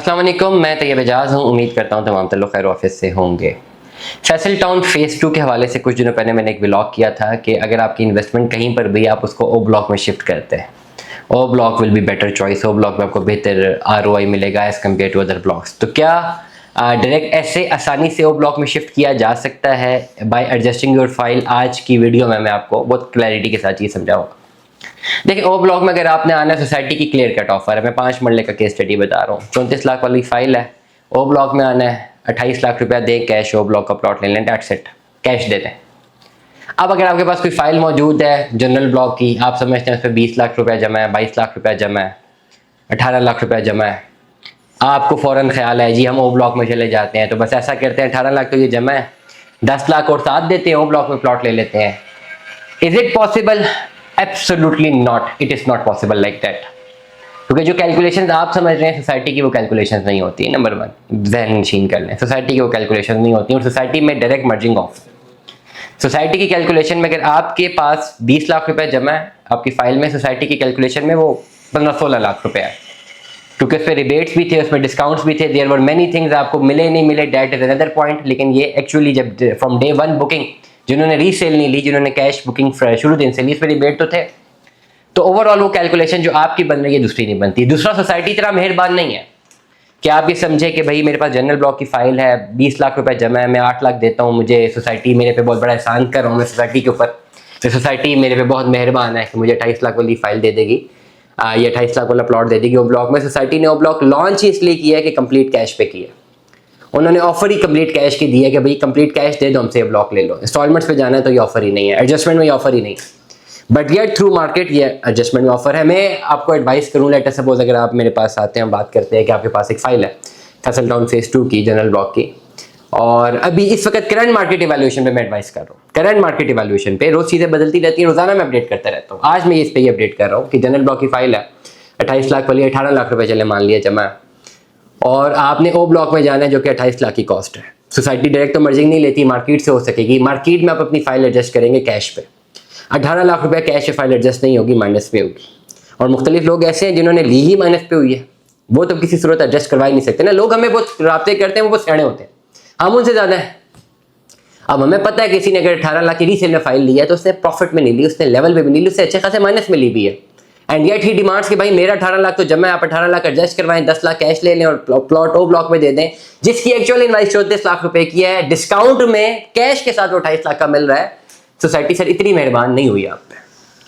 अस्सलाम वालेकुम, मैं तैयब एजाज हूँ। उम्मीद करता हूँ तमाम लोग खैर ऑफिस से होंगे। फैसल टाउन फेज़ 2 के हवाले से कुछ दिनों पहले मैंने एक व्लॉग किया था कि अगर आपकी इन्वेस्टमेंट कहीं पर भी आप उसको ओ ब्लॉक में शिफ्ट करते हैं, O block will be better choice. O block में आपको बेहतर ROI मिलेगा as compared to other blocks. तो क्या डायरेक्ट ऐसे आसानी से ओ ब्लॉक में शिफ्ट किया जा सकता है बाय एडजस्टिंग योर फाइल? आज की वीडियो में मैं आपको बहुत क्लैरिटी के साथ ये समझाऊँगा। देखिए, ओ ब्लॉक में अगर आपने आना है, सोसाइटी की क्लियर कट ऑफर है। मैं 5 मरले का केस स्टडी बता रहा हूँ। 34 लाख वाली फाइल है। ओ ब्लॉक में आना है, 28 लाख रुपया दे कैश ओ ब्लॉक का प्लॉट ले लें, डेट्स इट, कैश दे दें। अब अगर आपके पास कोई फाइल मौजूद है जनरल ब्लॉक की, आप समझते हैं उस पर 20 लाख रुपया जमा है, 22 लाख रुपया जमा है, 18 लाख रुपया जमा है, आपको फ़ौरन ख्याल है जी हम ओ ब्लॉक में चले जाते हैं, तो बस ऐसा करते हैं 18 लाख तो ये जमा है, 10 लाख और साथ देते हैं, ओ ब्लॉक में प्लॉट ले लेते हैं। Is it possible? Absolutely not, it is not possible like that. क्योंकि जो कैलकुलेशंस आप समझ रहे हैं सोसाइटी की, वो कैलकुलेशंस नहीं होती है। नंबर 1 जहन नशीन कर लें, सोसाइटी की वो कैलकुलेशन नहीं होती और सोसाइटी में डायरेक्ट मर्जिंग ऑफ। सोसाइटी की कैलकुलेशन में अगर आपके पास 20 लाख रुपए जमा है आपकी फाइल में, सोसाइटी की कैलकुलेशन में वो 15-16 लाख रुपए है, क्योंकि उस पर रिबेट्स भी थे, उसमें डिस्काउंट्स भी थे, देयर वर मेनी थिंग्स। आपको मिले नहीं मिले डेट इज अनदर पॉइंट, लेकिन ये एक्चुअली जब फ्रॉम डे 1 बुकिंग, जिन्होंने रीसेल नहीं ली, जिन्होंने कैश बुकिंग शुरू दिन से ली, इस पर रिबेट तो थे, तो ओवरऑल वो कैलकुलेशन जो आपकी बन रही है दूसरी नहीं बनती। दूसरा सोसाइटी इतना मेहरबान नहीं है कि आप ये समझे कि भाई मेरे पास जनरल ब्लॉक की फाइल है, 20 लाख रुपए जमा है, मैं 8 लाख देता हूँ, मुझे सोसाइटी मेरे पे बहुत बड़ा एहसान कर रहा हूँ मैं सोसाइटी के ऊपर, तो सोसाइटी मेरे पे बहुत मेहरबान है कि मुझे 28 लाख वाली फाइल दे देगी, ये 28 लाख वाला प्लॉट दे देगी ओ ब्लॉक में। सोसाइटी ने ओ ब्लॉक लॉन्च ही इसलिए किया है कि कंप्लीट कैश पे किया, उन्होंने ऑफर ही कंप्लीट कैश की दी है कि भाई कंप्लीट कैश दे दो, हमसे ये ब्लॉक ले लो। इंस्टॉलमेंट्स पे जाना है तो ये ऑफर ही नहीं है, एडजस्टमेंट में ये ऑफर ही नहीं है, बट येट थ्रू मार्केट ये एडजस्टमेंट में ऑफर है। मैं आपको एडवाइस करूँ, लेट सपोज अगर आप मेरे पास आते हैं, बात करते हैं कि आपके पास एक फाइल है फैसल टाउन फेज़ 2 की जनरल ब्लॉक की, और अभी इस वक्त करंट मार्केट इवैल्यूएशन पे मैं एडवाइस कर रहा हूँ। करंट मार्केट इवैल्यूएशन पे रोज चीज़ें बदलती रहती हैं, रोजाना मैं अपडेट करता रहता हूँ। आज मैं इस पे ही अपडेट कर रहा हूँ कि जनरल ब्लॉक की फाइल है, 28 लाख वाली 18 लाख रुपए चले मान लिया जमा, और आपने ओ ब्लॉक में जाना है जो कि 28 लाख की कॉस्ट है। सोसाइटी डायरेक्ट तो मर्जिंग नहीं लेती, मार्केट से हो सकेगी। मार्केट में आप अपनी फाइल एडजस्ट करेंगे कैश पे, 18 लाख रुपया कैश से फाइल एडजस्ट नहीं होगी, माइनस पे होगी। और मुख्तलिफ लोग ऐसे हैं जिन्होंने ली ही माइनस पे हुई है, वो तो किसी सूरत एडजस्ट करवा ही नहीं सकते ना। लोग हमें बहुत राब्ते करते हैं, वो बहुत सियाने होते हैं, हम उनसे ज़्यादा है। अब हमें पता है किसी ने अगर 18 लाख की रीसेल में फाइल ली है तो उसने प्रॉफिट में नहीं ली, उसने लेवल पे भी नहीं ली, उससे अच्छे खासे माइनस में ली भी है। एंड येट ही डिमांड्स कि भाई मेरा 18 लाख तो जमा है, आप 18 लाख एडजस्ट करवाएं, 10 लाख कैश ले लें और प्लॉट ओ ब्लॉक में दे दें, जिसकी एक्चुअल इनवाइस 34 लाख रुपए की है, डिस्काउंट में कैश के साथ वो 28 लाख का मिल रहा है। सोसाइटी सर इतनी मेहरबान नहीं हुई आप पे,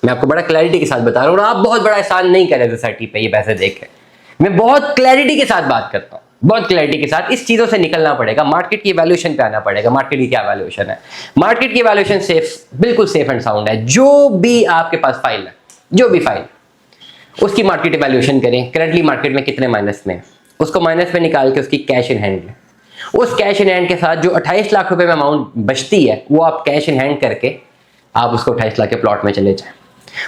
मैं आपको बड़ा क्लैरिटी के साथ बता रहा हूँ, और आप बहुत बड़ा एहसान नहीं कर रहे सोसाइटी पे ये पैसे देख के। मैं बहुत क्लैरिटी के साथ बात करता हूँ, बहुत क्लैरिटी के साथ। इस चीज़ों से निकलना पड़ेगा, मार्केट की वैल्यूएशन पे आना पड़ेगा। मार्केट की क्या वैल्यूएशन है? मार्केट की वैल्यूएशन सेफ, बिल्कुल सेफ एंड साउंड है। जो भी आपके पास फाइल है, जो भी फाइल, उसकी मार्केट वैल्यूएशन करें, करंटली मार्केट में कितने माइनस में, उसको माइनस में निकाल के उसकी कैश इन हैंड लें। उस कैश इन हैंड के साथ जो 28 लाख रुपए में अमाउंट बचती है, वो आप कैश इन हैंड करके आप उसको 28 लाख के प्लॉट में चले जाएं।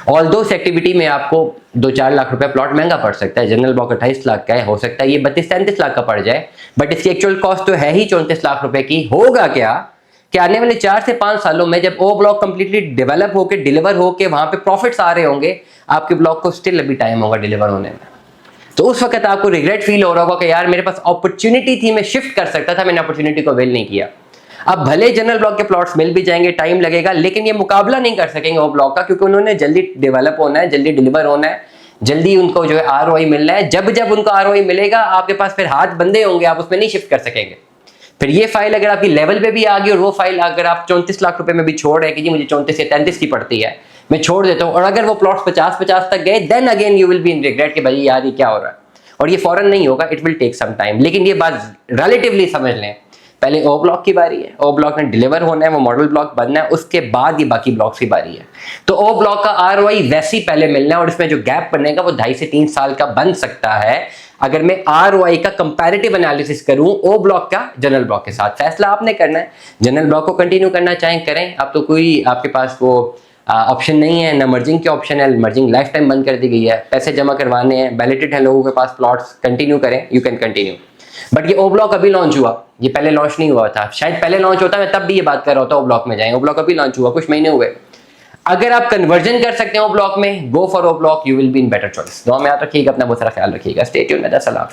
ऑल दो एक्टिविटी में आपको 2-4 लाख रुपए प्लॉट महंगा पड़ सकता है, जनरल ब्लॉक 28 लाख का है, हो सकता है ये 32-33 लाख का पड़ जाए, बट इसकी एक्चुअल कॉस्ट तो है ही 34 लाख रुपए की। होगा क्या कि आने वाले 4 से 5 सालों में जब ओ ब्लॉक कंप्लीटली डेवलप होकर डिलीवर होकर वहां पे प्रॉफिट्स आ रहे होंगे, आपके ब्लॉक को स्टिल अभी टाइम होगा डिलीवर होने में, तो उस वक्त आपको रिग्रेट फील हो रहा होगा कि यार मेरे पास अपॉर्चुनिटी थी, मैं शिफ्ट कर सकता था, मैंने अपॉर्चुनिटी को अवेल नहीं किया। अब भले जनरल ब्लॉक के प्लॉट्स मिल भी जाएंगे, टाइम लगेगा, लेकिन ये मुकाबला नहीं कर सकेंगे वो ब्लॉक का, क्योंकि उन्होंने जल्दी डेवलप होना है, जल्दी डिलीवर होना है, जल्दी उनको जो है ROI मिलना है। जब जब उनको ROI मिलेगा, आपके पास फिर हाथ बंधे होंगे, आप उसमें नहीं शिफ्ट कर सकेंगे। फिर ये फाइल अगर आपकी लेवल पे भी आ गई और वो फाइल अगर आप 34 लाख रुपए में भी छोड़ रहे हैं कि जी मुझे 34 से 33 की पड़ती है, मैं छोड़ देता हूँ, और अगर वो प्लॉट्स 50-50 तक गए, then again you will be in regret कि भाई यार ये क्या हो रहा है। और ये फॉरन नहीं होगा, it will take some time. लेकिन ये बात रिलेटिवली समझ लें, पहले ओ ब्लॉक की बारी है, ओ ब्लॉक ने डिलीवर होना है, वो मॉडल ब्लॉक बनना है, उसके बाद ये बाकी ब्लॉक्स की बारी है। तो ओ ब्लॉक का ROI वैसे ही पहले मिलना है, और इसमें जो गैप बनेगा वो 2.5 से 3 साल का बन सकता है अगर मैं ROI का कंपैरेटिव एनालिसिस करूं ओ ब्लॉक का जनरल ब्लॉक के साथ। फैसला आपने करना है, जनरल ब्लॉक को कंटिन्यू करना चाहें करें। अब तो कोई आपके पास वो ऑप्शन नहीं है, ना मर्जिंग के ऑप्शन है, मर्जिंग लाइफ टाइम बंद कर दी गई है, पैसे जमा करवाने हैं, बैलेटेड है लोगों के पास प्लॉट्स, कंटिन्यू करें, यू कैन कंटिन्यू। बट ये ओ ब्लॉक अभी लॉन्च हुआ, ये पहले लॉन्च नहीं हुआ था, शायद पहले लॉन्च होता मैं तब भी ये बात कर रहा होता ओ ब्लॉक में जाएं। ओ ब्लॉक अभी लॉन्च हुआ, कुछ महीने हुए। अगर आप कन्वर्जन कर सकते हैं ओ ब्लॉक में, go for O block, you will be in better choice. दुआ में याद रखिएगा, अपना बहुत सारा ख्याल रखिएगा। स्टे ट्यून्ड, सलाम।